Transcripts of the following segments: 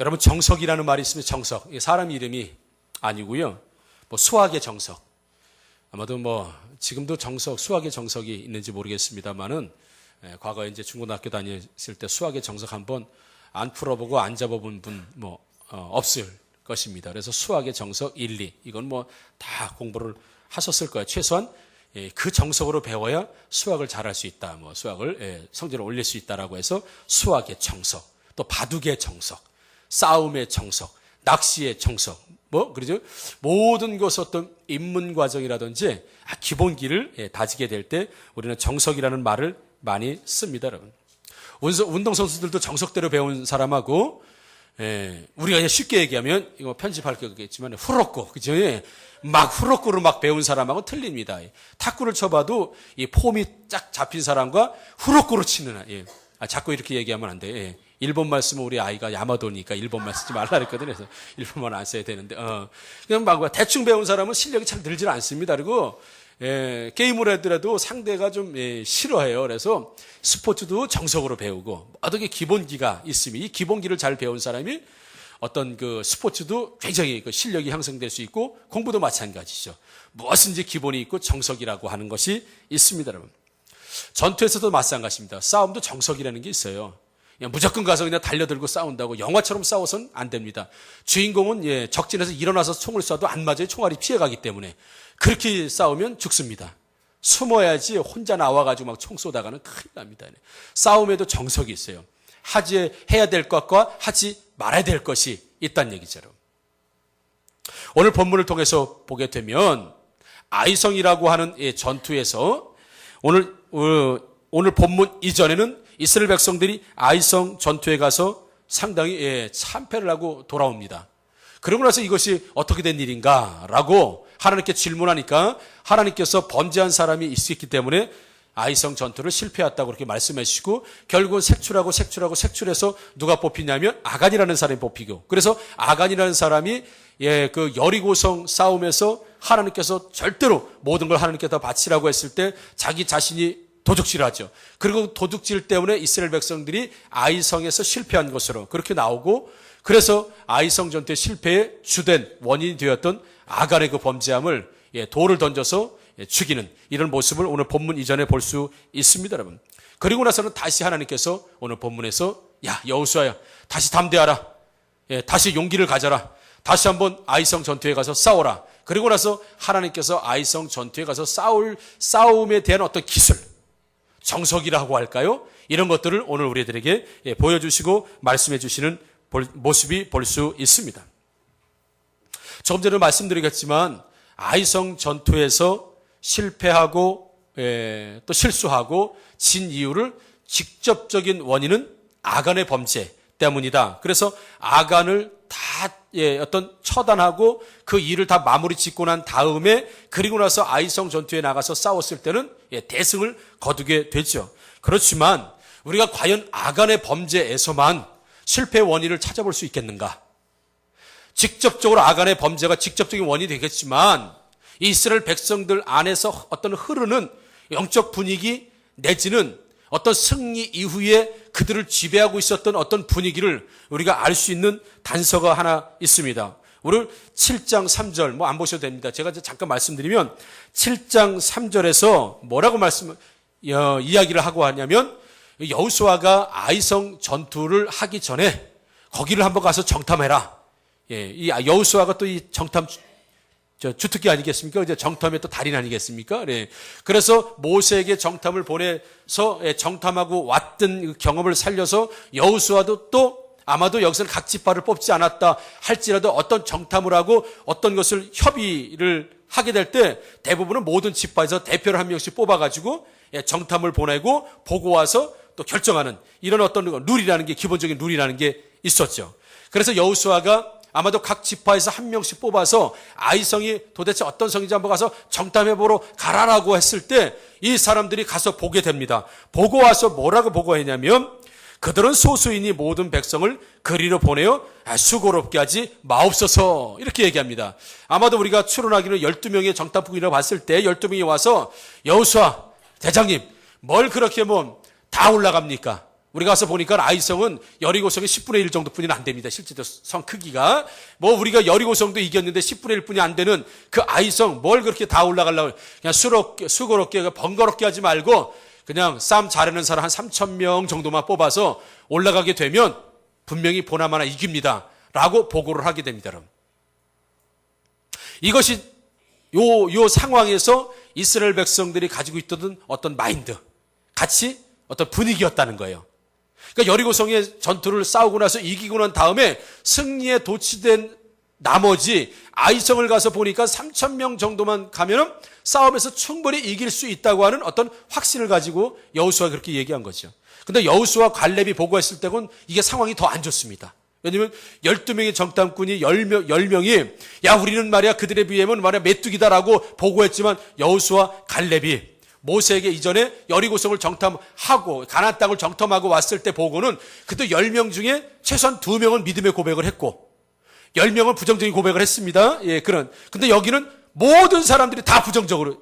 여러분, 정석이라는 말이 있으면 정석, 사람 이름이 아니고요. 수학의 정석. 아마도 지금도 정석, 수학의 정석이 있는지 모르겠습니다만은, 과거에 이제 중고등학교 다녔을 때 수학의 정석 한번 안 풀어보고 안 잡아본 분 없을 것입니다. 그래서 수학의 정석 1, 2 이건 다 공부를 하셨을 거예요. 최소한 그 정석으로 배워야 수학을 잘할 수 있다. 수학을 성적을 올릴 수 있다라고 해서 수학의 정석, 또 바둑의 정석, 싸움의 정석, 낚시의 정석, 그러죠? 모든 것을 어떤 입문 과정이라든지 기본기를 다지게 될 때 우리는 정석이라는 말을 많이 씁니다, 여러분. 운동선수들도 정석대로 배운 사람하고, 우리가 그냥 쉽게 얘기하면, 이거 편집할 거겠지만, 후럭구, 그죠? 막 후럭구로 막 배운 사람하고 틀립니다. 탁구를 쳐봐도 이 폼이 쫙 잡힌 사람과 후럭구로 치는, 자꾸 이렇게 얘기하면 안 돼. 일본말 쓰면 우리 아이가 야마도니까 일본말 쓰지 말라 그랬거든요. 그래서 일본말 안 써야 되는데, 그냥 막 대충 배운 사람은 실력이 잘 늘질 않습니다. 그리고, 게임을 하더라도 상대가 좀 싫어해요. 그래서 스포츠도 정석으로 배우고 어떻게 기본기가 있으면 이 기본기를 잘 배운 사람이 어떤 그 스포츠도 굉장히 그 실력이 향상될 수 있고 공부도 마찬가지죠. 무엇인지 기본이 있고 정석이라고 하는 것이 있습니다, 여러분. 전투에서도 마찬가지입니다. 싸움도 정석이라는 게 있어요. 그냥 무조건 가서 그냥 달려들고 싸운다고 영화처럼 싸워서는 안 됩니다. 주인공은 적진에서 일어나서 총을 쏴도 안 맞아요. 총알이 피해가기 때문에. 그렇게 싸우면 죽습니다. 숨어야지 혼자 나와가지고 막 총 쏘다가는 큰일 납니다. 싸움에도 정석이 있어요. 해야 될 것과 하지 말아야 될 것이 있다는 얘기죠. 오늘 본문을 통해서 보게 되면 아이성이라고 하는 전투에서 오늘 본문 이전에는 이스라엘 백성들이 아이성 전투에 가서 상당히 참패를 하고 돌아옵니다. 그러고 나서 이것이 어떻게 된 일인가라고 하나님께 질문하니까 하나님께서 범죄한 사람이 있었기 때문에 아이성 전투를 실패했다고 그렇게 말씀해 주시고 결국은 색출해서 누가 뽑히냐면 아간이라는 사람이 뽑히고 그래서 아간이라는 사람이 그 여리고성 싸움에서 하나님께서 절대로 모든 걸 하나님께 다 바치라고 했을 때 자기 자신이 도둑질하죠. 그리고 도둑질 때문에 이스라엘 백성들이 아이성에서 실패한 것으로 그렇게 나오고 그래서 아이성 전투의 실패의 주된 원인이 되었던 아간의 그 범죄함을 돌을 던져서 죽이는 이런 모습을 오늘 본문 이전에 볼 수 있습니다, 여러분. 그리고 나서는 다시 하나님께서 오늘 본문에서 야 여호수아야 다시 담대하라, 다시 용기를 가져라, 다시 한번 아이성 전투에 가서 싸워라. 그리고 나서 하나님께서 아이성 전투에 가서 싸움에 대한 어떤 기술, 정석이라고 할까요? 이런 것들을 오늘 우리들에게 보여주시고 말씀해 주시는 모습이 볼 수 있습니다. 조금 전에 말씀드리겠지만 아이성 전투에서 실패하고 또 실수하고 진 이유를 직접적인 원인은 아간의 범죄 때문이다. 그래서 아간을 다 어떤 처단하고 그 일을 다 마무리 짓고 난 다음에 그리고 나서 아이성 전투에 나가서 싸웠을 때는 대승을 거두게 되죠. 그렇지만 우리가 과연 아간의 범죄에서만 실패의 원인을 찾아볼 수 있겠는가? 직접적으로 아간의 범죄가 직접적인 원인이 되겠지만 이스라엘 백성들 안에서 어떤 흐르는 영적 분위기 내지는 어떤 승리 이후에 그들을 지배하고 있었던 어떤 분위기를 우리가 알 수 있는 단서가 하나 있습니다. 우리 7장 3절 안 보셔도 됩니다. 제가 잠깐 말씀드리면 7장 3절에서 뭐라고 이야기를 하고 하냐면 여호수아가 아이성 전투를 하기 전에 거기를 한번 가서 정탐해라. 이 여호수아가 또 이 정탐 주특기 아니겠습니까? 이제 정탐의 또 달인 아니겠습니까? 네. 그래서 모세에게 정탐을 보내서 정탐하고 왔던 그 경험을 살려서 여호수아도 또 아마도 여기서는 각 지파를 뽑지 않았다 할지라도 어떤 정탐을 하고 어떤 것을 협의를 하게 될 때 대부분은 모든 지파에서 대표를 한 명씩 뽑아가지고 정탐을 보내고 보고 와서 또 결정하는 이런 어떤 룰이라는 게 기본적인 룰이라는 게 있었죠. 그래서 여호수아가 아마도 각 지파에서 한 명씩 뽑아서 아이성이 도대체 어떤 성인지 한번 가서 정탐해보러 가라라고 했을 때 이 사람들이 가서 보게 됩니다. 보고 와서 뭐라고 보고했냐면 그들은 소수이니 모든 백성을 그리로 보내어 수고롭게 하지 마옵소서 이렇게 얘기합니다. 아마도 우리가 추론하기는 12명의 정탐꾼이라고 봤을 때 12명이 와서 여호수아 대장님 뭘 그렇게 다 올라갑니까? 우리가 가서 보니까 아이성은 여리고성의 10분의 1 정도뿐이 안 됩니다. 실제로 성 크기가. 뭐 우리가 여리고성도 이겼는데 10분의 1뿐이 안 되는 그 아이성, 뭘 그렇게 다 올라가려고, 그냥 수고롭게 번거롭게 하지 말고 그냥 싸움 잘하는 사람 한 3,000명 정도만 뽑아서 올라가게 되면 분명히 보나마나 이깁니다. 라고 보고를 하게 됩니다, 여러분. 이것이 요 상황에서 이스라엘 백성들이 가지고 있던 어떤 마인드, 같이 어떤 분위기였다는 거예요. 그러니까 여리고성의 전투를 싸우고 나서 이기고 난 다음에 승리에 도취된 나머지 아이성을 가서 보니까 3,000명 정도만 가면은 싸움에서 충분히 이길 수 있다고 하는 어떤 확신을 가지고 여호수아가 그렇게 얘기한 거죠. 근데 여호수아 갈렙이 보고했을 때는 이게 상황이 더 안 좋습니다. 왜냐면 12명의 정탐꾼이 10명이 야 우리는 말이야 그들에 비하면 말이야 메뚜기다라고 보고했지만 여호수아 갈렙이 모세에게 이전에 여리고성을 정탐하고 가나안 땅을 정탐하고 왔을 때 보고는 그때 10명 중에 최소한 2명은 믿음의 고백을 했고 10명은 부정적인 고백을 했습니다. 예, 근데 여기는 모든 사람들이 다 부정적으로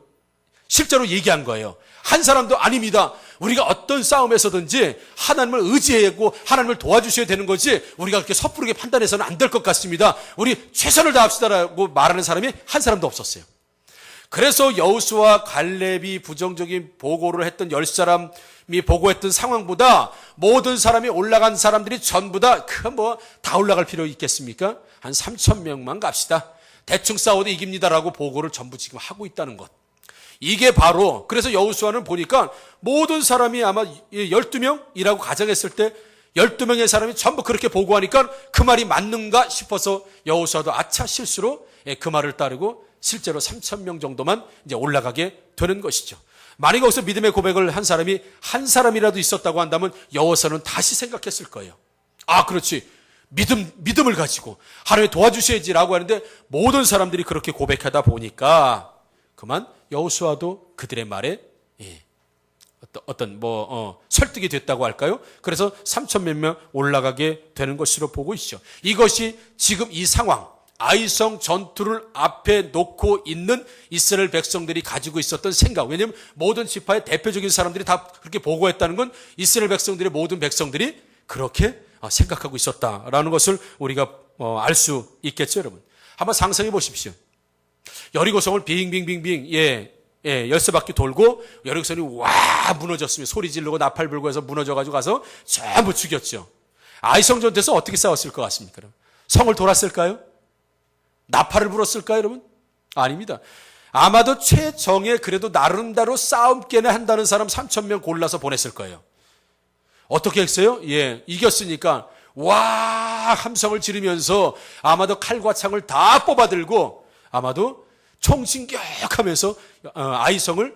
실제로 얘기한 거예요. 한 사람도 아닙니다. 우리가 어떤 싸움에서든지 하나님을 의지하고 하나님을 도와주셔야 되는 거지 우리가 그렇게 섣부르게 판단해서는 안 될 것 같습니다. 우리 최선을 다합시다라고 말하는 사람이 한 사람도 없었어요. 그래서 여호수아 갈렙이 부정적인 보고를 했던 10사람이 보고했던 상황보다 모든 사람이 올라간 사람들이 전부 다 다 올라갈 필요 있겠습니까? 한 3,000명만 갑시다. 대충 싸워도 이깁니다라고 보고를 전부 지금 하고 있다는 것. 이게 바로 그래서 여호수아는 보니까 모든 사람이 아마 12명이라고 가정했을 때 12명의 사람이 전부 그렇게 보고하니까 그 말이 맞는가 싶어서 여호수아도 아차 실수로 그 말을 따르고 실제로 3,000명 정도만 이제 올라가게 되는 것이죠. 만약 거기서 믿음의 고백을 한 사람이 한 사람이라도 있었다고 한다면 여호수아는 다시 생각했을 거예요. 아, 그렇지. 믿음을 가지고 하나님 도와주셔야지라고 하는데 모든 사람들이 그렇게 고백하다 보니까 그만 여호수아도 그들의 말에 설득이 됐다고 할까요? 그래서 3,000몇 명 올라가게 되는 것으로 보고 있죠. 이것이 지금 이 상황, 아이성 전투를 앞에 놓고 있는 이스라엘 백성들이 가지고 있었던 생각. 왜냐하면 모든 지파의 대표적인 사람들이 다 그렇게 보고했다는 건 이스라엘 백성들의 모든 백성들이 그렇게 생각하고 있었다라는 것을 우리가 알 수 있겠죠, 여러분. 한번 상상해 보십시오. 여리고성을 빙빙빙빙 10바퀴 돌고 여리고성이 와 무너졌습니다. 소리 지르고 나팔 불고 해서 무너져가지고 가서 전부 죽였죠. 아이성 전투에서 어떻게 싸웠을 것 같습니까? 여러분? 성을 돌았을까요? 나팔을 불었을까요, 여러분? 아닙니다. 아마도 최정예 그래도 나름대로 싸움깨나 한다는 사람 3,000명 골라서 보냈을 거예요. 어떻게 했어요? 이겼으니까 와 함성을 지르면서 아마도 칼과 창을 다 뽑아들고 아마도 총진격하면서 아이성을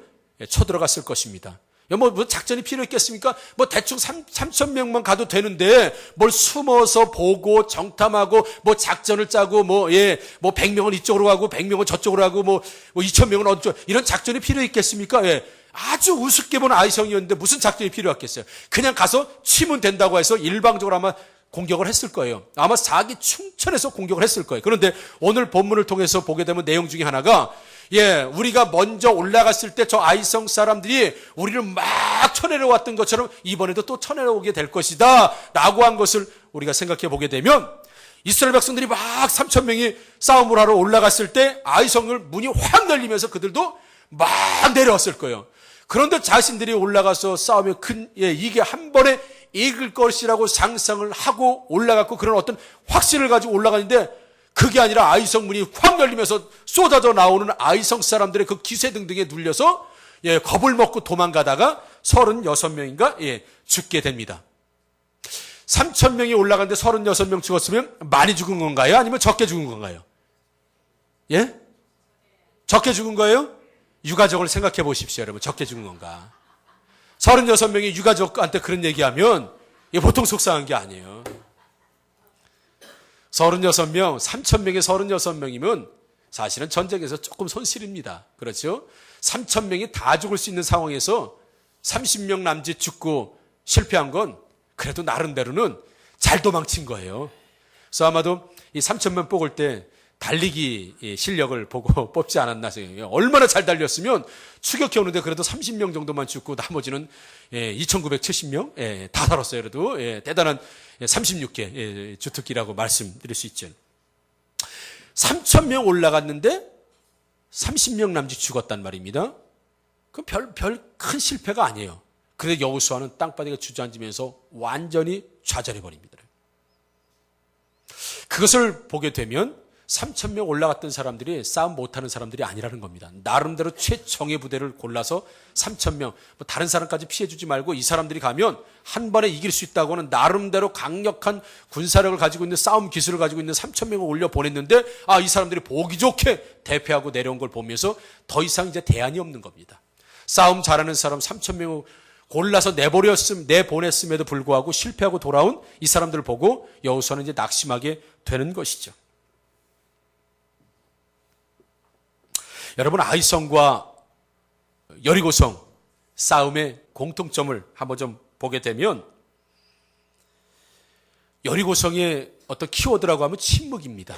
쳐들어갔을 것입니다. 뭐 작전이 필요 있겠습니까? 뭐 대충 3,000명만 가도 되는데 뭘 숨어서 보고 정탐하고 뭐 작전을 짜고 뭐 100명은 이쪽으로 가고 100명은 저쪽으로 가고 뭐 2,000명은 어쪽 이런 작전이 필요 있겠습니까? 아주 우습게 본 아이성이었는데 무슨 작전이 필요했겠어요? 그냥 가서 치면 된다고 해서 일방적으로 아마 공격을 했을 거예요. 아마 사기 충천해서 공격을 했을 거예요. 그런데 오늘 본문을 통해서 보게 되면 내용 중에 하나가 우리가 먼저 올라갔을 때 저 아이성 사람들이 우리를 막 쳐내려왔던 것처럼 이번에도 또 쳐내려오게 될 것이다 라고 한 것을 우리가 생각해 보게 되면 이스라엘 백성들이 막 3,000명이 싸움을 하러 올라갔을 때 아이성을 문이 확 열리면서 그들도 막 내려왔을 거예요. 그런데 자신들이 올라가서 싸우면 이게 한 번에 이길 것이라고 상상을 하고 올라갔고 그런 어떤 확신을 가지고 올라가는데 그게 아니라 아이성 문이 확 열리면서 쏟아져 나오는 아이성 사람들의 그 기세등등에 눌려서 겁을 먹고 도망가다가 36명인가 죽게 됩니다. 3,000명이 올라갔는데 36명 죽었으면 많이 죽은 건가요? 아니면 적게 죽은 건가요? 적게 죽은 거예요? 유가족을 생각해 보십시오, 여러분. 적게 죽은 건가? 36명이 유가족한테 그런 얘기하면 이게 보통 속상한 게 아니에요. 36명, 3,000명에 36명이면 사실은 전쟁에서 조금 손실입니다. 그렇죠? 3,000명이 다 죽을 수 있는 상황에서 30명 남짓 죽고 실패한 건 그래도 나름대로는 잘 도망친 거예요. 그래서 아마도 이 3,000명 뽑을 때 달리기 실력을 보고 뽑지 않았나 생각해요. 얼마나 잘 달렸으면 추격해 오는데 그래도 30명 정도만 죽고 나머지는 2,970명 다 살았어요. 그래도 대단한 36개 주특기라고 말씀드릴 수 있죠. 3,000명 올라갔는데 30명 남짓 죽었단 말입니다. 그 별 큰 실패가 아니에요. 그런데 여호수아는 땅바닥에 주저앉으면서 완전히 좌절해버립니다. 그것을 보게 되면 3,000명 올라갔던 사람들이 싸움 못하는 사람들이 아니라는 겁니다. 나름대로 최정예 부대를 골라서 3,000명, 뭐 다른 사람까지 피해주지 말고 이 사람들이 가면 한 번에 이길 수 있다고 하는 나름대로 강력한 군사력을 가지고 있는 싸움 기술을 가지고 있는 3,000명을 올려 보냈는데 이 사람들이 보기 좋게 대패하고 내려온 걸 보면서 더 이상 이제 대안이 없는 겁니다. 싸움 잘하는 사람 3,000명을 골라서 내보냈음에도 불구하고 실패하고 돌아온 이 사람들을 보고 여호수아는 이제 낙심하게 되는 것이죠. 여러분, 아이성과 여리고성 싸움의 공통점을 한번 좀 보게 되면 여리고성의 어떤 키워드라고 하면 침묵입니다.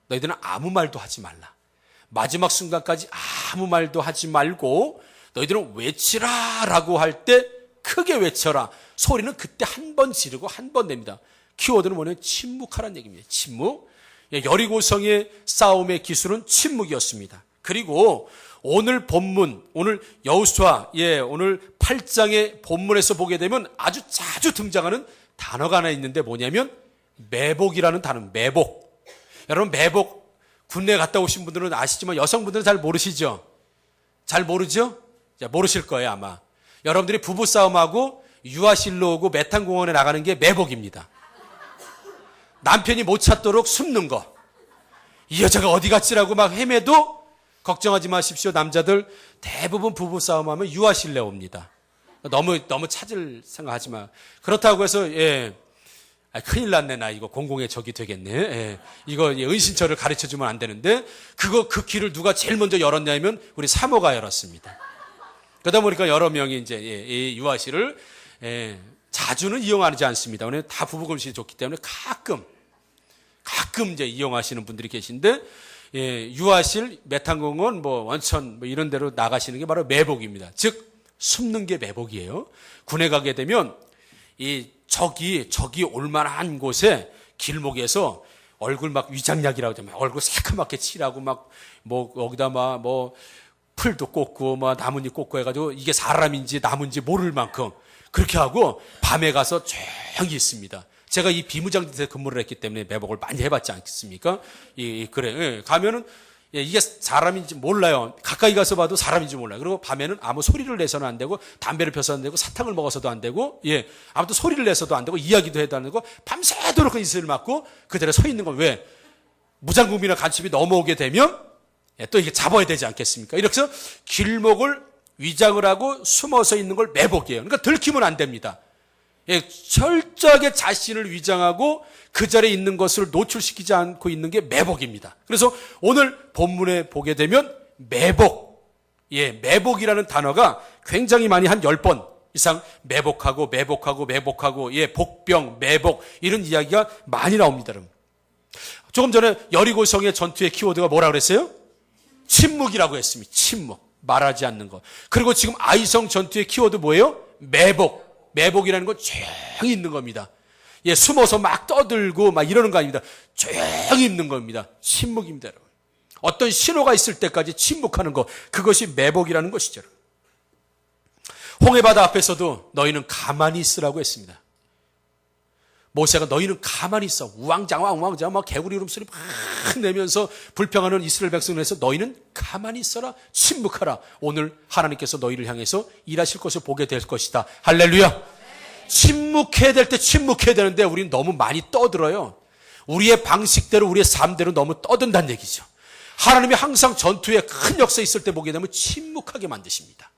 너희들은 아무 말도 하지 말라. 마지막 순간까지 아무 말도 하지 말고 너희들은 외치라라고 할 때 크게 외쳐라. 소리는 그때 한 번 지르고 한 번 냅니다. 키워드는 뭐냐면 침묵하라는 얘기입니다. 침묵. 여리고성의 싸움의 기술은 침묵이었습니다. 그리고 오늘 본문, 오늘 여호수아, 오늘 8장의 본문에서 보게 되면 아주 자주 등장하는 단어가 하나 있는데 뭐냐면 매복이라는 단어, 매복. 여러분, 매복 군대 갔다 오신 분들은 아시지만 여성분들은 잘 모르시죠? 잘 모르죠? 모르실 거예요, 아마. 여러분들이 부부싸움하고 유아실로 오고 메탄공원에 나가는 게 매복입니다. 남편이 못 찾도록 숨는 거. 이 여자가 어디 갔지라고 막 헤매도 걱정하지 마십시오. 남자들 대부분 부부싸움하면 유아실내 옵니다. 너무 찾을 생각하지 마. 그렇다고 해서 큰일 났네. 나 이거 공공의 적이 되겠네. 이거 은신처를 가르쳐주면 안 되는데 그 길을 누가 제일 먼저 열었냐면 우리 사모가 열었습니다. 그러다 보니까 여러 명이 이제 이 유아실을 자주는 이용하지 않습니다. 왜냐하면 다 부부금실이 좋기 때문에 가끔 이제 이용하시는 분들이 계신데 유아실, 메탄공원, 원천 이런 데로 나가시는 게 바로 매복입니다. 즉 숨는 게 매복이에요. 군에 가게 되면 이 적이 올만한 곳에 길목에서 얼굴 막 위장약이라고 하면 얼굴 새카맣게 칠하고 여기다 풀도 꽂고 나뭇잎 꽂고 해가지고 이게 사람인지 나무인지 모를 만큼 그렇게 하고 밤에 가서 조용히 있습니다. 제가 이 비무장지대에 근무를 했기 때문에 매복을 많이 해봤지 않겠습니까? 가면은 이게 사람인지 몰라요. 가까이 가서 봐도 사람인지 몰라요. 그리고 밤에는 아무 소리를 내서는 안 되고 담배를 펴서는 안 되고 사탕을 먹어서도 안 되고 아무튼 소리를 내서도 안 되고 이야기도 해도 안 되고 밤새도록 이슬을 맞고 그대로 서 있는 건 왜? 무장금이나 간첩이 넘어오게 되면 또 이게 잡아야 되지 않겠습니까? 이렇게 해서 길목을 위장을 하고 숨어서 있는 걸 매복이에요. 그러니까 들키면 안 됩니다. 철저하게 자신을 위장하고 그 자리에 있는 것을 노출시키지 않고 있는 게 매복입니다. 그래서 오늘 본문에 보게 되면 매복이라는 단어가 굉장히 많이 한 10번 이상 매복하고 복병, 매복 이런 이야기가 많이 나옵니다. 여러분. 조금 전에 여리고성의 전투의 키워드가 뭐라 그랬어요? 침묵이라고 했습니다. 침묵. 말하지 않는 것. 그리고 지금 아이성 전투의 키워드 뭐예요? 매복이라는 건 조용히 있는 겁니다. 숨어서 막 떠들고 이러는 거 아닙니다. 조용히 있는 겁니다. 침묵입니다, 여러분. 어떤 신호가 있을 때까지 침묵하는 것, 그것이 매복이라는 것이죠. 홍해바다 앞에서도 너희는 가만히 있으라고 했습니다. 모세가 너희는 가만히 있어. 우왕좌왕 개구리 울음소리 막 내면서 불평하는 이스라엘 백성을 해서 너희는 가만히 있어라. 침묵하라. 오늘 하나님께서 너희를 향해서 일하실 것을 보게 될 것이다. 할렐루야. 침묵해야 될 때 침묵해야 되는데 우리는 너무 많이 떠들어요. 우리의 방식대로 우리의 삶대로 너무 떠든다는 얘기죠. 하나님이 항상 전투에 큰 역사 있을 때 보게 되면 침묵하게 만드십니다.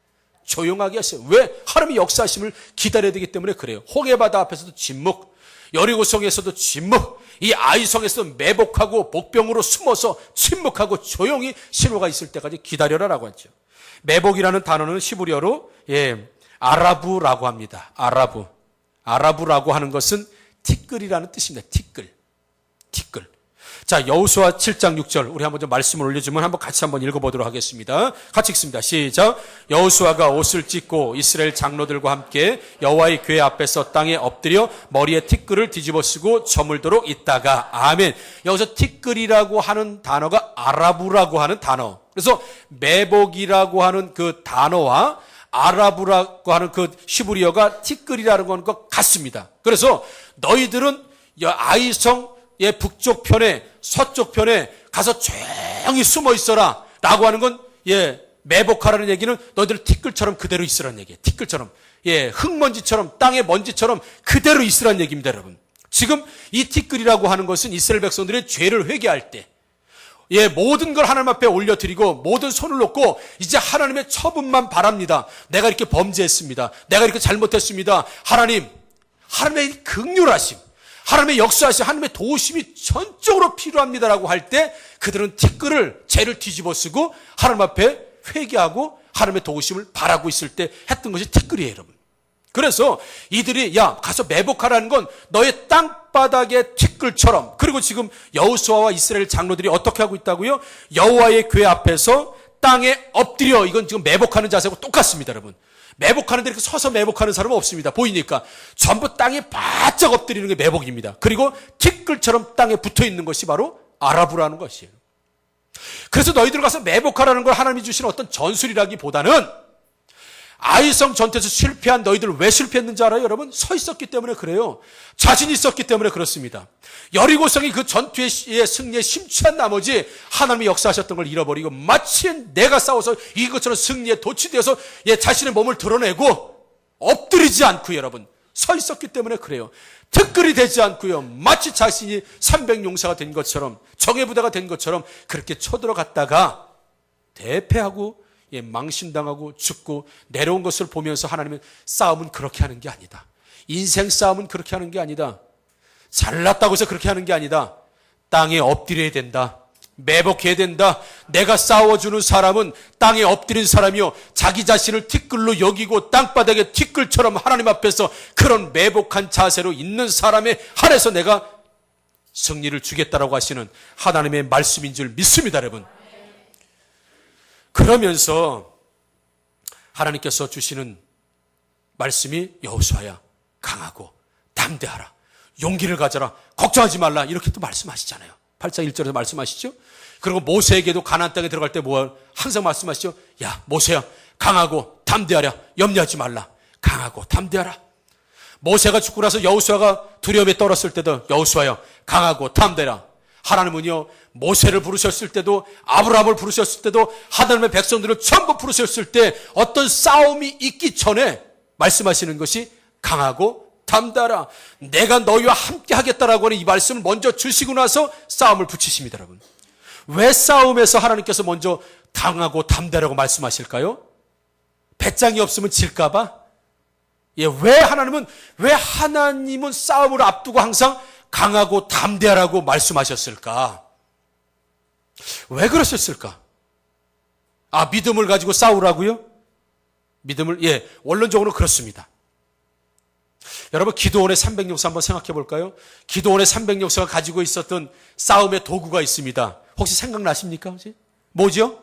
조용하게 하세요. 왜? 하나님의 역사하심을 기다려야 되기 때문에 그래요. 홍해바다 앞에서도 침묵, 여리고성에서도 침묵, 이 아이성에서도 매복하고 복병으로 숨어서 침묵하고 조용히 신호가 있을 때까지 기다려라라고 하죠. 매복이라는 단어는 히브리어로 아라부라고 합니다. 아라부라고 하는 것은 티끌이라는 뜻입니다. 티끌. 자, 여호수아 7장 6절 우리 한번 좀 말씀을 올려주면 한번 같이 한번 읽어보도록 하겠습니다. 같이 읽습니다. 시작. 여호수아가 옷을 찢고 이스라엘 장로들과 함께 여호와의 궤 앞에서 땅에 엎드려 머리에 티끌을 뒤집어 쓰고 저물도록 있다가. 아멘. 여기서 티끌이라고 하는 단어가 아라부라고 하는 단어. 그래서 매복이라고 하는 그 단어와 아라부라고 하는 그 히브리어가 티끌이라는 것과 같습니다. 그래서 너희들은 아이성의 북쪽 편에 서쪽 편에 가서 조용히 숨어 있어라 라고 하는 건 매복하라는 얘기는 너희들 티끌처럼 그대로 있으라는 얘기예요. 티끌처럼. 흙먼지처럼 땅의 먼지처럼 그대로 있으라는 얘기입니다, 여러분. 지금 이 티끌이라고 하는 것은 이스라엘 백성들의 죄를 회개할 때 모든 걸 하나님 앞에 올려드리고 모든 손을 놓고 이제 하나님의 처분만 바랍니다. 내가 이렇게 범죄했습니다. 내가 이렇게 잘못했습니다. 하나님의 긍휼하심, 하나님의 역사하심, 하나님의 도우심이 전적으로 필요합니다라고 할 때 그들은 티끌을 죄를 뒤집어 쓰고 하나님 앞에 회개하고 하나님의 도우심을 바라고 있을 때 했던 것이 티끌이에요, 여러분. 그래서 이들이 가서 매복하라는 건 너의 땅바닥의 티끌처럼. 그리고 지금 여호수아와 이스라엘 장로들이 어떻게 하고 있다고요? 여호와의 궤 앞에서 땅에 엎드려. 이건 지금 매복하는 자세하고 똑같습니다, 여러분. 매복하는데 이렇게 서서 매복하는 사람은 없습니다. 보이니까 전부 땅에 바짝 엎드리는 게 매복입니다. 그리고 티끌처럼 땅에 붙어 있는 것이 바로 아라부라는 것이에요. 그래서 너희들 가서 매복하라는 걸 하나님이 주신 어떤 전술이라기보다는 아이성 전투에서 실패한 너희들 왜 실패했는지 알아요, 여러분? 서 있었기 때문에 그래요. 자신이 있었기 때문에 그렇습니다. 여리고성이 그 전투의 승리에 심취한 나머지 하나님이 역사하셨던 걸 잃어버리고 마치 내가 싸워서 이것처럼 승리에 도취되어서 자신의 몸을 드러내고 엎드리지 않고 여러분 서 있었기 때문에 그래요. 특글이 되지 않고요. 마치 자신이 300용사가 된 것처럼 정예부대가 된 것처럼 그렇게 쳐들어갔다가 대패하고 망신당하고 죽고 내려온 것을 보면서 하나님은 싸움은 그렇게 하는 게 아니다. 인생 싸움은 그렇게 하는 게 아니다. 잘났다고 해서 그렇게 하는 게 아니다. 땅에 엎드려야 된다. 매복해야 된다. 내가 싸워주는 사람은 땅에 엎드린 사람이요 자기 자신을 티끌로 여기고 땅바닥에 티끌처럼 하나님 앞에서 그런 매복한 자세로 있는 사람에 한해서 내가 승리를 주겠다라고 하시는 하나님의 말씀인 줄 믿습니다, 여러분. 그러면서 하나님께서 주시는 말씀이 여호수아야 강하고 담대하라. 용기를 가져라. 걱정하지 말라. 이렇게 또 말씀하시잖아요. 8장 1절에서 말씀하시죠. 그리고 모세에게도 가나안 땅에 들어갈 때 항상 말씀하시죠. 야 모세야 강하고 담대하라. 염려하지 말라. 강하고 담대하라. 모세가 죽고 나서 여호수아가 두려움에 떨었을 때도 여호수아야 강하고 담대하라. 하나님은요 모세를 부르셨을 때도 아브라함을 부르셨을 때도 하나님의 백성들을 전부 부르셨을 때 어떤 싸움이 있기 전에 말씀하시는 것이 강하고 담대하라. 내가 너희와 함께 하겠다라고 하는 이 말씀을 먼저 주시고 나서 싸움을 붙이십니다, 여러분. 왜 싸움에서 하나님께서 먼저 강하고 담대하라고 말씀하실까요? 배짱이 없으면 질까봐? 왜 하나님은 싸움을 앞두고 항상 강하고 담대하라고 말씀하셨을까? 왜 그러셨을까? 믿음을 가지고 싸우라고요? 원론적으로 그렇습니다. 여러분 기드온의 300용사 한번 생각해 볼까요? 기드온의 300용사가 가지고 있었던 싸움의 도구가 있습니다. 혹시 생각나십니까? 혹시? 뭐죠?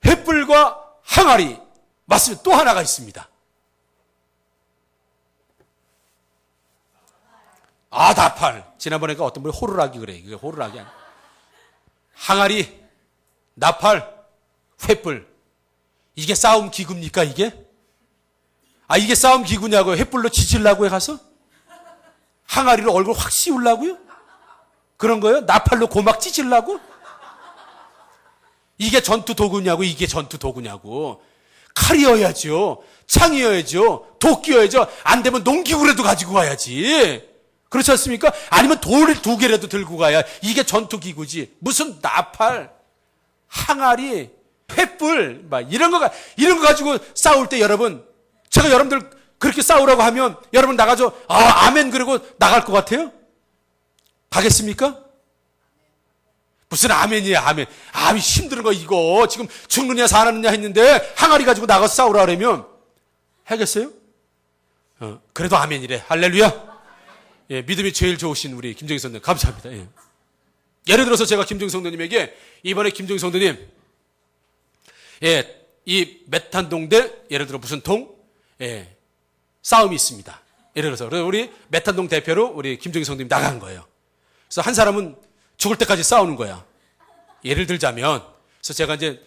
횃불과 항아리. 맞습니다. 또 하나가 있습니다. 나팔. 지난번에 어떤 분이 호루라기 그래. 이게 호루라기 아니야. 항아리, 나팔, 횃불. 이게 싸움 기구입니까, 이게? 이게 싸움 기구냐고요? 횃불로 지질라고요, 가서? 항아리로 얼굴 확 씌우려고요? 그런 거예요? 나팔로 고막 찢으려고? 이게 전투 도구냐고, 이게 전투 도구냐고. 칼이어야죠. 창이어야죠. 도끼여야죠. 안 되면 농기구라도 가지고 가야지. 그렇지 않습니까? 아니면 돌을 2개라도 들고 가야 이게 전투기구지. 무슨 나팔, 항아리, 횃불, 이런 거 가지고 싸울 때 여러분, 제가 여러분들 그렇게 싸우라고 하면 여러분 나가서 아멘 그러고 나갈 것 같아요? 가겠습니까? 무슨 아멘이야, 아멘. 힘든 거 이거. 지금 죽느냐 사느냐 했는데 항아리 가지고 나가서 싸우라 그러면 하겠어요? 그래도 아멘이래. 할렐루야. 믿음이 제일 좋으신 우리 김정희 선생님 감사합니다. 예를 들어서 제가 김종성 성도님에게 이번에 김종성 성도님, 이 메탄동대 예를 들어 무슨 동, 싸움이 있습니다. 예를 들어서 우리 메탄동 대표로 우리 김종성 성도님 나간 거예요. 그래서 한 사람은 죽을 때까지 싸우는 거야. 예를 들자면, 그래서 제가 이제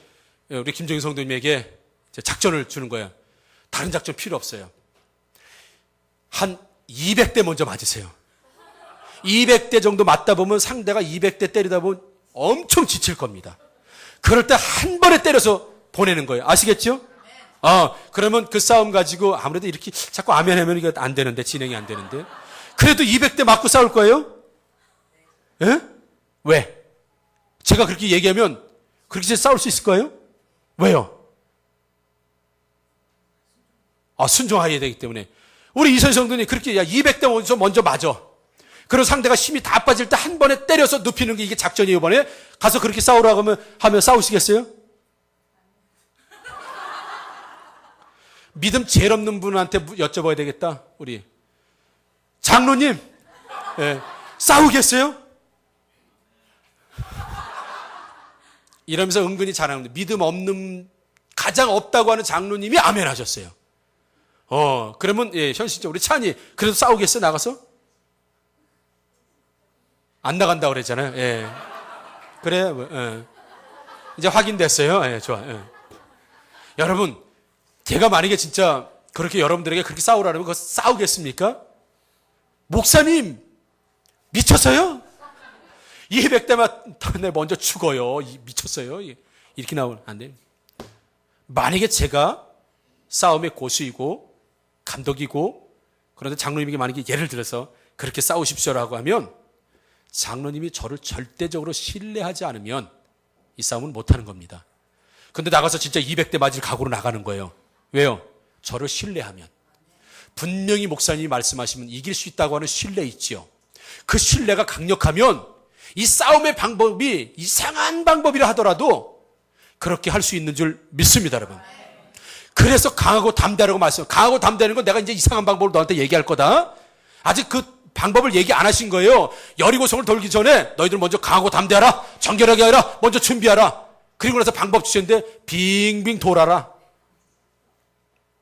우리 김종성 성도님에게 작전을 주는 거예요. 다른 작전 필요 없어요. 한 200대 먼저 맞으세요. 200대 정도 맞다 보면 상대가 200대 때리다 보면 엄청 지칠 겁니다. 그럴 때 한 번에 때려서 보내는 거예요. 아시겠죠? 그러면 그 싸움 가지고 아무래도 이렇게 자꾸 아멘하면 이게 안 되는데, 진행이 안 되는데. 그래도 200대 맞고 싸울 거예요? 예? 왜? 제가 그렇게 얘기하면 그렇게 싸울 수 있을 거예요? 왜요? 순종해야 되기 때문에. 우리 이선 성도님 그렇게 200대 먼저 맞아. 그리고 상대가 힘이 다 빠질 때 한 번에 때려서 눕히는 게 이게 작전이에요. 이번에 가서 그렇게 싸우라고 하면 싸우시겠어요? 믿음 제일 없는 분한테 여쭤봐야 되겠다. 우리 장로님, 싸우겠어요? 이러면서 은근히 잘하는데, 믿음 없는, 가장 없다고 하는 장로님이 아멘 하셨어요. 그러면 현실적으로 우리 찬이 그래도 싸우겠어요? 나가서? 안 나간다고 그랬잖아요. 그래, 이제 확인됐어요. 좋아. 여러분, 제가 만약에 진짜 그렇게 여러분들에게 그렇게 싸우라면 그거 싸우겠습니까? 목사님, 미쳤어요? 200대만 내 먼저 죽어요. 미쳤어요. 이렇게 나오면 안 돼요. 만약에 제가 싸움의 고수이고 감독이고, 그런데 장로님에게 만약에 예를 들어서 그렇게 싸우십시오라고 하면 장로님이 저를 절대적으로 신뢰하지 않으면 이 싸움은 못하는 겁니다. 근데 나가서 진짜 200대 맞을 각오로 나가는 거예요. 왜요? 저를 신뢰하면. 분명히 목사님이 말씀하시면 이길 수 있다고 하는 신뢰 있지요. 그 신뢰가 강력하면 이 싸움의 방법이 이상한 방법이라 하더라도 그렇게 할 수 있는 줄 믿습니다, 여러분. 그래서 강하고 담대하라고 말씀. 강하고 담대하는 건 내가 이제 이상한 방법을 너한테 얘기할 거다. 아직 그 방법을 얘기 안 하신 거예요. 여리고성을 돌기 전에 너희들 먼저 강하고 담대하라. 정결하게 하라. 먼저 준비하라. 그리고 나서 방법 주셨는데 빙빙 돌아라.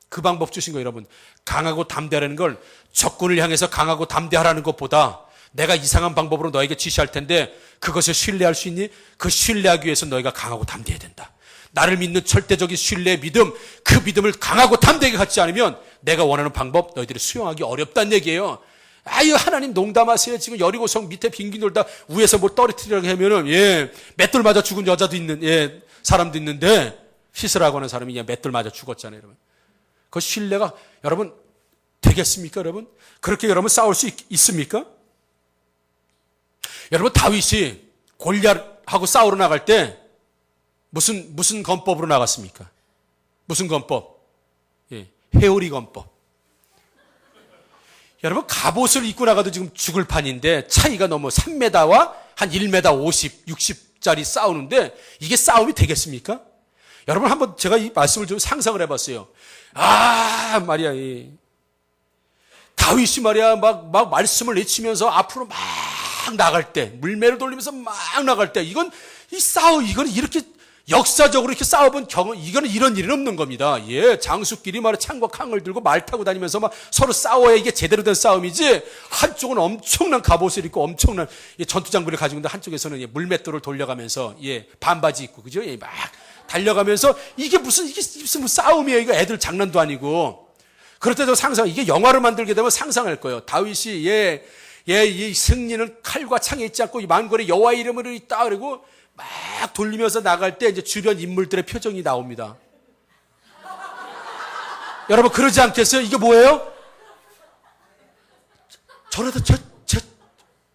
그 방법 주신 거예요, 여러분. 강하고 담대하라는 걸 적군을 향해서 강하고 담대하라는 것보다 내가 이상한 방법으로 너에게 지시할 텐데 그것을 신뢰할 수 있니? 그 신뢰하기 위해서 너희가 강하고 담대해야 된다. 나를 믿는 절대적인 신뢰의 믿음, 그 믿음을 강하고 담대하게 갖지 않으면 내가 원하는 방법 너희들이 수용하기 어렵다는 얘기예요. 아유, 하나님 농담하세요. 지금 여리고성 밑에 빙빙 돌다 위에서 뭐 떨어뜨리려고 하면은, 맷돌 맞아 죽은 여자도 있는, 사람도 있는데, 시스라고 하는 사람이 그냥 맷돌 맞아 죽었잖아요, 여러분. 그 신뢰가, 여러분, 되겠습니까, 여러분? 그렇게 여러분 싸울 수 있습니까? 여러분, 다윗이 골리앗하고 싸우러 나갈 때, 무슨 건법으로 나갔습니까? 무슨 건법? 회오리 건법. 여러분, 갑옷을 입고 나가도 지금 죽을 판인데 차이가 너무 3m와 한 1m 50, 60짜리 싸우는데 이게 싸움이 되겠습니까? 여러분, 한번 제가 이 말씀을 좀 상상을 해봤어요. 말이야, 다윗이 말이야, 막 말씀을 내치면서 앞으로 막 나갈 때, 물매를 돌리면서 막 나갈 때, 이건 이렇게 역사적으로 이렇게 싸워본 경험, 이거는 이런 일은 없는 겁니다. 장수끼리 말이야, 창과 캉을 들고 말 타고 다니면서 막 서로 싸워야 이게 제대로 된 싸움이지, 한쪽은 엄청난 갑옷을 입고 엄청난 전투장비를 가지고 있는데 한쪽에서는 물맷돌을 돌려가면서, 반바지 입고, 그죠? 막 달려가면서, 이게 무슨 싸움이에요. 이거 애들 장난도 아니고. 그럴 때도 이게 영화로 만들게 되면 상상할 거예요. 다윗이, 이 승리는 칼과 창에 있지 않고 이 만골에 여호와의 이름으로 있다. 그리고 막 돌리면서 나갈 때 이제 주변 인물들의 표정이 나옵니다. 여러분, 그러지 않겠어요? 이게 뭐예요? 저러다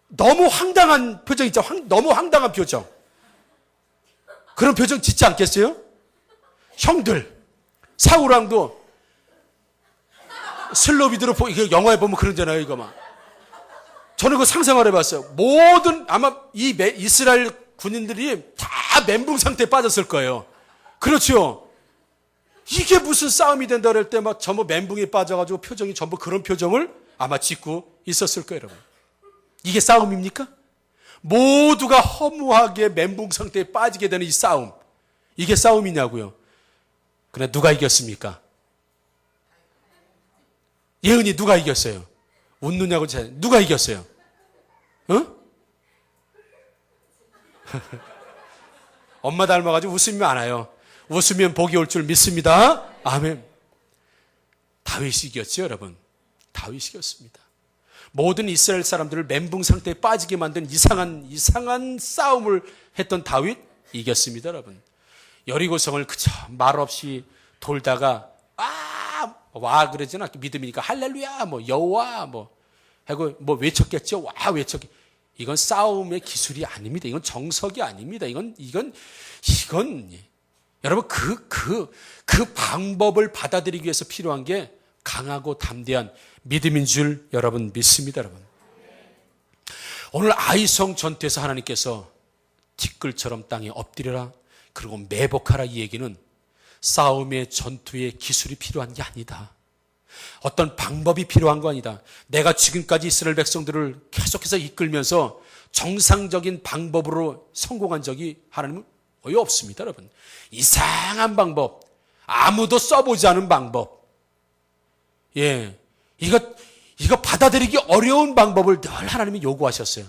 너무 황당한 표정 있죠? 너무 황당한 표정. 그런 표정 짓지 않겠어요? 형들, 사울왕도 슬로비드로 영화에 보면 그러잖아요, 이거 막. 저는 그거 상상을 해봤어요. 아마 이 이스라엘 군인들이 다 멘붕 상태에 빠졌을 거예요. 그렇죠? 이게 무슨 싸움이 된다 그럴 때 막 전부 멘붕에 빠져가지고 표정이 전부 그런 표정을 아마 짓고 있었을 거예요, 여러분. 이게 싸움입니까? 모두가 허무하게 멘붕 상태에 빠지게 되는 이 싸움. 이게 싸움이냐고요. 그러나 누가 이겼습니까? 예은이 누가 이겼어요? 웃느냐고 누가 이겼어요? 엄마 닮아가지고 웃음이 많아요. 웃으면 복이 올 줄 믿습니다. 아멘. 다윗이 이겼죠, 여러분. 다윗이 이겼습니다. 모든 이스라엘 사람들을 멘붕 상태에 빠지게 만든 이상한 싸움을 했던 다윗 이겼습니다, 여러분. 여리고성을 그저 말없이 돌다가 와 그러지는 않고 믿음이니까 할렐루야 여호와 하고 외쳤겠죠. 와 외쳤겠. 이건 싸움의 기술이 아닙니다. 이건 정석이 아닙니다. 이건 여러분 그 방법을 받아들이기 위해서 필요한 게 강하고 담대한 믿음인 줄 여러분 믿습니다, 여러분. 오늘 아이성 전투에서 하나님께서 티끌처럼 땅에 엎드려라 그리고 매복하라 이 얘기는 싸움의 전투의 기술이 필요한 게 아니다. 어떤 방법이 필요한 거 아니다. 내가 지금까지 이스라엘 백성들을 계속해서 이끌면서 정상적인 방법으로 성공한 적이 하나님은 거의 없습니다, 여러분. 이상한 방법, 아무도 써보지 않은 방법. 이거 받아들이기 어려운 방법을 늘 하나님이 요구하셨어요.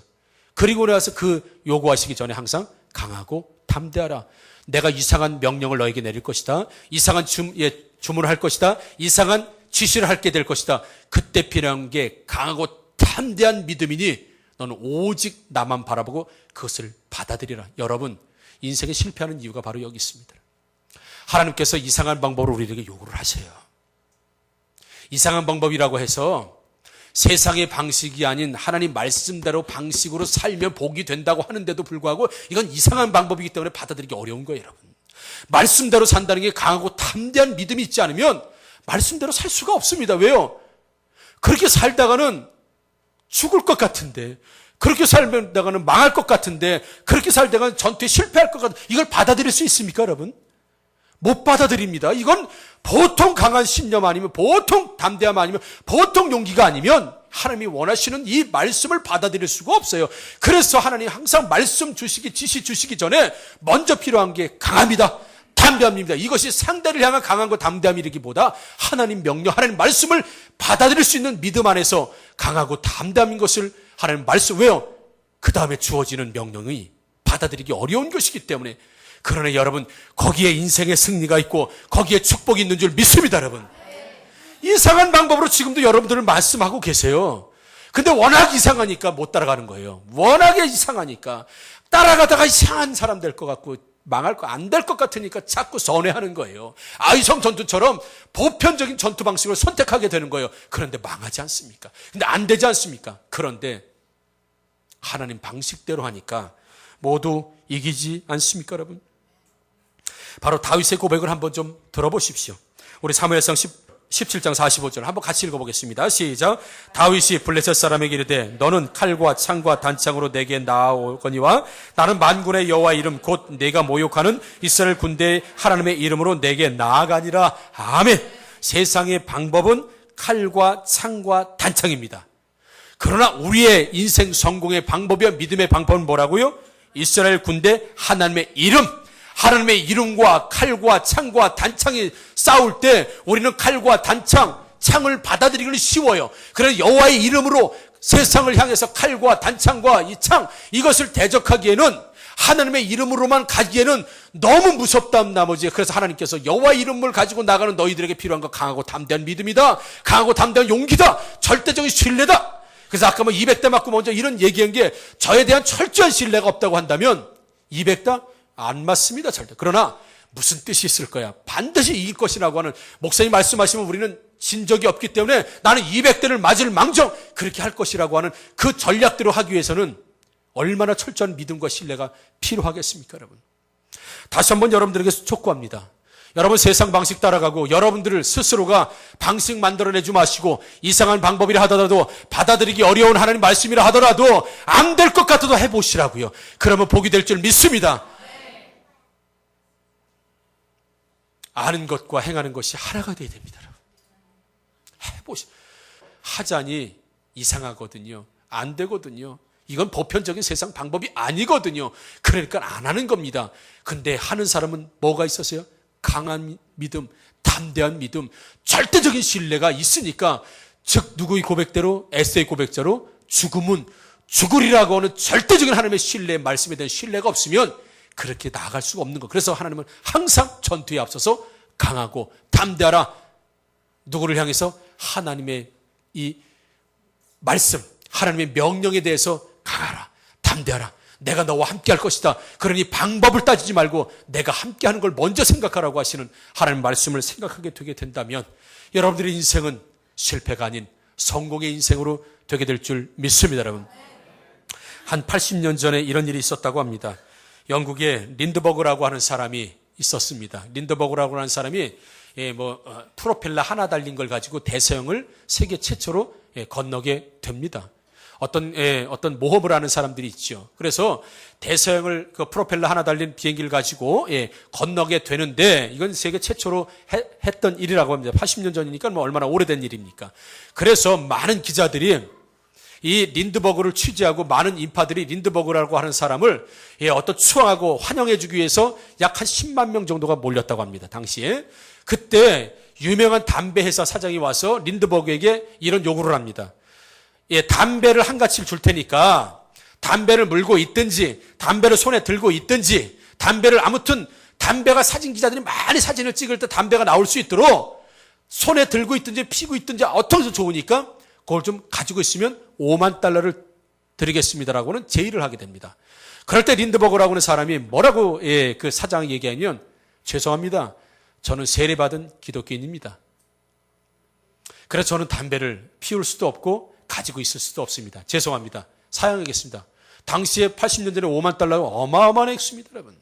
그리고 나서 그 요구하시기 전에 항상 강하고 담대하라. 내가 이상한 명령을 너에게 내릴 것이다. 이상한 주문을 할 것이다. 이상한 지시를 하게 될 것이다. 그때 필요한 게 강하고 담대한 믿음이니 너는 오직 나만 바라보고 그것을 받아들이라. 여러분, 인생에 실패하는 이유가 바로 여기 있습니다. 하나님께서 이상한 방법으로 우리에게 요구를 하세요. 이상한 방법이라고 해서 세상의 방식이 아닌 하나님 말씀대로 방식으로 살면 복이 된다고 하는데도 불구하고 이건 이상한 방법이기 때문에 받아들이기 어려운 거예요, 여러분. 말씀대로 산다는 게 강하고 담대한 믿음이 있지 않으면 말씀대로 살 수가 없습니다. 왜요? 그렇게 살다가는 죽을 것 같은데, 그렇게 살다가는 망할 것 같은데, 그렇게 살다가는 전투에 실패할 것 같은데, 이걸 받아들일 수 있습니까, 여러분? 못 받아들입니다. 이건 보통 강한 신념 아니면, 보통 담대함 아니면, 보통 용기가 아니면 하나님이 원하시는 이 말씀을 받아들일 수가 없어요. 그래서 하나님이 항상 말씀 주시기, 지시 주시기 전에 먼저 필요한 게 강함이다, 담대함입니다. 이것이 상대를 향한 강함과 담대함이라기보다 하나님 명령, 하나님 말씀을 받아들일 수 있는 믿음 안에서 강하고 담대함인 것을 하나님 말씀, 왜요? 그 다음에 주어지는 명령이 받아들이기 어려운 것이기 때문에. 그러나 여러분, 거기에 인생의 승리가 있고 거기에 축복이 있는 줄 믿습니다, 여러분. 이상한 방법으로 지금도 여러분들을 말씀하고 계세요. 근데 워낙 이상하니까 못 따라가는 거예요. 워낙에 이상하니까 따라가다가 이상한 사람 될 것 같고 망할 거 안 될 것 같으니까 자꾸 선회하는 거예요. 아이성 전투처럼 보편적인 전투 방식을 선택하게 되는 거예요. 그런데 망하지 않습니까? 근데 안 되지 않습니까? 그런데 하나님 방식대로 하니까 모두 이기지 않습니까, 여러분? 바로 다윗의 고백을 한번 좀 들어보십시오. 우리 사무엘상 17장 45절 한번 같이 읽어보겠습니다. 시작. 다윗이 블레셋 사람에게 이르되 너는 칼과 창과 단창으로 내게 나아오거니와 나는 만군의 여호와 이름 곧 내가 모욕하는 이스라엘 군대의 하나님의 이름으로 내게 나아가니라. 아멘. 세상의 방법은 칼과 창과 단창입니다. 그러나 우리의 인생 성공의 방법이와 믿음의 방법은 뭐라고요? 이스라엘 군대 하나님의 이름, 하나님의 이름과 칼과 창과 단창이 싸울 때 우리는 칼과 단창, 창을 받아들이기는 쉬워요. 그래서 여호와의 이름으로 세상을 향해서 칼과 단창과 이 창, 이것을 대적하기에는 하나님의 이름으로만 가기에는 너무 무섭다는 나머지, 그래서 하나님께서 여호와의 이름을 가지고 나가는 너희들에게 필요한 거 강하고 담대한 믿음이다, 강하고 담대한 용기다, 절대적인 신뢰다. 그래서 아까 200대 맞고 먼저 이런 얘기한 게 저에 대한 철저한 신뢰가 없다고 한다면 200대 안 맞습니다, 절대. 그러나 무슨 뜻이 있을 거야? 반드시 이길 것이라고 하는 목사님 말씀하시면 우리는 진 적이 없기 때문에 나는 200대를 맞을 망정 그렇게 할 것이라고 하는 그 전략대로 하기 위해서는 얼마나 철저한 믿음과 신뢰가 필요하겠습니까, 여러분? 다시 한번 여러분들에게 촉구합니다. 여러분 세상 방식 따라가고 여러분들을 스스로가 방식 만들어내지 마시고 이상한 방법이라 하더라도 받아들이기 어려운 하나님 말씀이라 하더라도 안 될 것 같아도 해보시라고요. 그러면 복이 될 줄 믿습니다. 아는 것과 행하는 것이 하나가 되어야 됩니다. 해보시. 하자니 이상하거든요. 안 되거든요. 이건 보편적인 세상 방법이 아니거든요. 그러니까 안 하는 겁니다. 근데 하는 사람은 뭐가 있었어요? 강한 믿음, 담대한 믿음, 절대적인 신뢰가 있으니까, 즉 누구의 고백대로, 에스더의 고백대로 죽음은 죽으리라고 하는 절대적인 하나님의 신뢰, 말씀에 대한 신뢰가 없으면 그렇게 나아갈 수가 없는 거. 그래서 하나님은 항상 전투에 앞서서 강하고 담대하라. 누구를 향해서? 하나님의 이 말씀, 하나님의 명령에 대해서 강하라, 담대하라. 내가 너와 함께 할 것이다. 그러니 방법을 따지지 말고 내가 함께 하는 걸 먼저 생각하라고 하시는 하나님의 말씀을 생각하게 되게 된다면 여러분들의 인생은 실패가 아닌 성공의 인생으로 되게 될 줄 믿습니다. 여러분, 한 80년 전에 이런 일이 있었다고 합니다. 영국에 린드버그라고 하는 사람이 있었습니다. 린드버그라고 하는 사람이 프로펠러 하나 달린 걸 가지고 대서양을 세계 최초로 건너게 됩니다. 어떤 모험을 하는 사람들이 있죠. 그래서 대서양을 그 프로펠러 하나 달린 비행기를 가지고 건너게 되는데, 이건 세계 최초로 했던 일이라고 합니다. 80년 전이니까 뭐 얼마나 오래된 일입니까? 그래서 많은 기자들이 이 린드버그를 취재하고 많은 인파들이 린드버그라고 하는 사람을 어떤 추앙하고 환영해주기 위해서 약 한 10만 명 정도가 몰렸다고 합니다. 당시에. 그때 유명한 담배 회사 사장이 와서 린드버그에게 이런 요구를 합니다. 담배를 한 가치를 줄 테니까 담배를 물고 있든지 담배를 손에 들고 있든지, 담배를 아무튼 담배가 사진 기자들이 많이 사진을 찍을 때 담배가 나올 수 있도록 손에 들고 있든지 피고 있든지 어떤 게 좋으니까 그걸 좀 가지고 있으면 5만 달러를 드리겠습니다라고는 제의를 하게 됩니다. 그럴 때 린드버그라고 하는 사람이 뭐라고 그 사장이 얘기하면, 죄송합니다, 저는 세례받은 기독교인입니다. 그래서 저는 담배를 피울 수도 없고 가지고 있을 수도 없습니다. 죄송합니다. 사양하겠습니다. 당시에 80년 전에 5만 달러가 어마어마한 액수입니다, 여러분.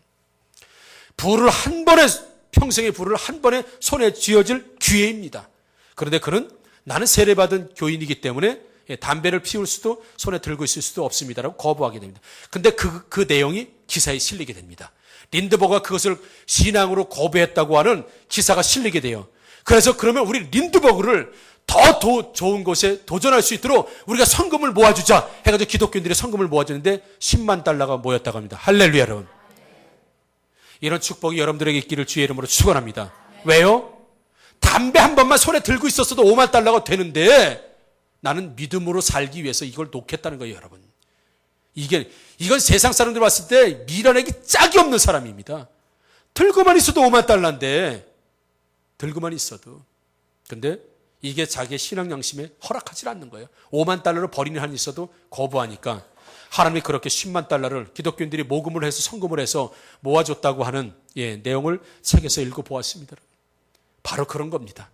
불을 한 번에, 평생의 불을 한 번에 손에 쥐어질 기회입니다. 그런데 그는 나는 세례받은 교인이기 때문에 담배를 피울 수도 손에 들고 있을 수도 없습니다라고 거부하게 됩니다. 근데 그 내용이 기사에 실리게 됩니다. 린드버그가 그것을 신앙으로 거부했다고 하는 기사가 실리게 돼요. 그래서 그러면 우리 린드버그를 더 좋은 곳에 도전할 수 있도록 우리가 성금을 모아주자 해가지고 기독교인들이 성금을 모아주는데 10만 달러가 모였다고 합니다. 할렐루야, 여러분. 이런 축복이 여러분들에게 있기를 주의 이름으로 축원합니다. 왜요? 담배 한 번만 손에 들고 있었어도 5만 달러가 되는데 나는 믿음으로 살기 위해서 이걸 놓겠다는 거예요, 여러분. 이건 세상 사람들 봤을 때 밀어내기 짝이 없는 사람입니다. 들고만 있어도 5만 달러인데, 들고만 있어도. 근데 이게 자기의 신앙 양심에 허락하지 않는 거예요. 5만 달러를 버리는 한이 있어도 거부하니까 하나님이 그렇게 10만 달러를 기독교인들이 모금을 해서 성금을 해서 모아줬다고 하는 내용을 책에서 읽어보았습니다. 바로 그런 겁니다.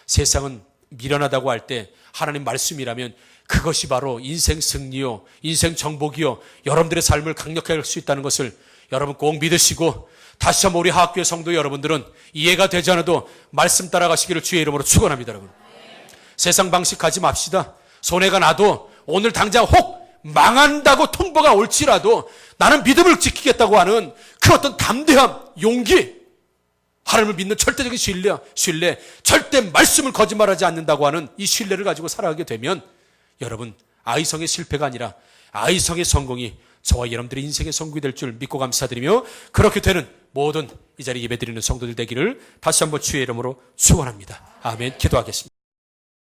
세상은 미련하다고 할 때 하나님 말씀이라면 그것이 바로 인생 승리요, 인생 정복이요, 여러분들의 삶을 강력하게 할 수 있다는 것을 여러분 꼭 믿으시고, 다시 한번 우리 하학교의 성도 여러분들은 이해가 되지 않아도 말씀 따라가시기를 주의 이름으로 축원합니다. 여러분, 세상 방식 가지 맙시다. 손해가 나도 오늘 당장 혹 망한다고 통보가 올지라도 나는 믿음을 지키겠다고 하는 그 어떤 담대함, 용기, 하나님을 믿는 절대적인 신뢰, 절대 말씀을 거짓말하지 않는다고 하는 이 신뢰를 가지고 살아가게 되면 여러분, 아이성의 실패가 아니라 아이성의 성공이 저와 여러분들의 인생의 성공이 될 줄 믿고 감사드리며, 그렇게 되는 모든 이 자리에 예배드리는 성도들 되기를 다시 한번 주의 이름으로 축원합니다. 아멘. 기도하겠습니다.